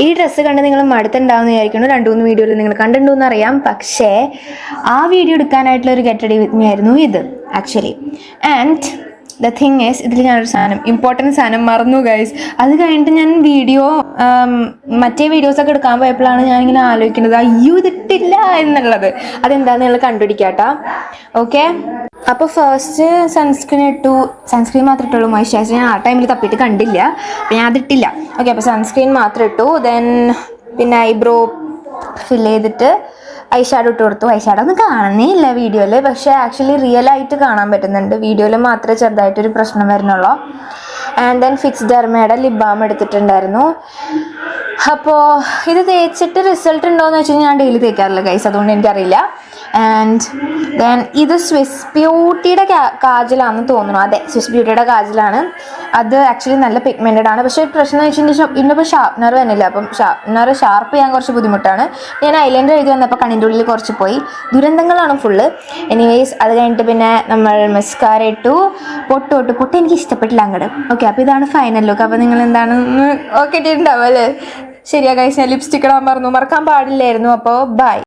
ഈ ഡ്രസ്സ് കണ്ട് നിങ്ങൾ മടുത്തുണ്ടാവുമെന്ന് വിചാരിക്കുന്നു. 2-3 വീഡിയോയിൽ നിങ്ങൾ കണ്ടിട്ടുണ്ടെന്ന് അറിയാം. പക്ഷേ ആ വീഡിയോ എടുക്കാനായിട്ടുള്ള ഒരു ഗെറ്റ് റെഡി വിത്ത് മീ ആയിരുന്നു ഇത് actually. And the thing is, ഇതിൽ ഞാനൊരു സാധനം, ഇമ്പോർട്ടൻറ്റ് സാധനം മറന്നു ഗൈസ്. അത് കഴിഞ്ഞിട്ട് ഞാൻ വീഡിയോ മറ്റേ വീഡിയോസൊക്കെ എടുക്കാൻ പോയപ്പോഴാണ് ഞാനിങ്ങനെ ആലോചിക്കുന്നത് അയ്യോ ഇതിട്ടില്ല എന്നുള്ളത്. അതെന്താണെന്ന് നിങ്ങൾ കണ്ടുപിടിക്കാട്ടോ. ഓക്കെ, അപ്പോൾ ഫസ്റ്റ് സൺസ്ക്രീൻ ഇട്ടു. സൺസ്ക്രീൻ മാത്രമേ ഇട്ടുള്ളൂ. മോയ്സ്ചറൈസർ ഞാൻ ആ ടൈമിൽ തപ്പിയിട്ട് കണ്ടില്ല, അപ്പോൾ ഞാൻ അതിട്ടില്ല. ഓക്കെ, അപ്പോൾ സൺസ്ക്രീൻ മാത്രം ഇട്ടു. ദെൻ പിന്നെ ഐബ്രോ ഫിൽ ചെയ്തിട്ട് ഐ ഷാഡോ ഇട്ട് കൊടുത്തു. ഐ ഷാഡോ ഒന്നും കാണുന്നേ ഇല്ല വീഡിയോയിൽ, പക്ഷേ ആക്ച്വലി റിയൽ ആയിട്ട് കാണാൻ പറ്റുന്നുണ്ട്. വീഡിയോയിൽ മാത്രമേ ചെറുതായിട്ടൊരു പ്രശ്നം വരുന്നുള്ളൂ. ആൻഡ് ദെൻ ഫിക്സ് ഡെർമയുടെ ലിപ് ബാം എടുത്തിട്ടുണ്ടായിരുന്നു. അപ്പോൾ ഇത് തേച്ചിട്ട് റിസൾട്ട് ഉണ്ടോയെന്ന് വെച്ച് കഴിഞ്ഞാൽ ഞാൻ ഡെയിലി തേക്കാറില്ല ഗൈസ്, അതുകൊണ്ട് എനിക്കറിയില്ല. ആൻഡ് ദെൻ ഇത് സ്വിസ് ബ്യൂട്ടിയുടെ കാജലാണെന്ന് തോന്നുന്നു. അതെ, സ്വിസ് ബ്യൂട്ടിയുടെ കാജലാണ്. അത് ആക്ച്വലി നല്ല പിഗ്മെൻറ്റഡ് ആണ്. പക്ഷേ പ്രശ്നം എന്ന് വെച്ചിട്ടുണ്ടെങ്കിൽ ഇതിനിപ്പോൾ ഷാർപ്പ്നർ വന്നില്ല. അപ്പം ഷാർപ്പ്നർ ഷാർപ്പ് ചെയ്യാൻ കുറച്ച് ബുദ്ധിമുട്ടാണ്. ഞാൻ ഐലൈനർ എഴുതി വന്നപ്പോൾ കണ്ണിൻ്റെ ഉള്ളിൽ കുറച്ച് പോയി. ദുരന്തങ്ങളാണ് ഫുള്ള്. എനിവേസ് അത് കഴിഞ്ഞിട്ട് പിന്നെ നമ്മൾ മസ്കാര ഇട്ടു. പൊട്ട് എനിക്ക് ഇഷ്ടപ്പെട്ടില്ല അങ്ങോട്ട്. ഓക്കെ, അപ്പോൾ ഇതാണ് ഫൈനൽ ലുക്ക്. അപ്പോൾ നിങ്ങൾ എന്താണെന്ന് ഓക്കെ ഇട്ടിട്ടുണ്ടാവും അല്ലേ? ശരിയാ ഗൈസ്, ഞാൻ ലിപ്സ്റ്റിക് ഇടാൻ മറക്കാൻ പാടില്ലായിരുന്നു. അപ്പോൾ ബൈ.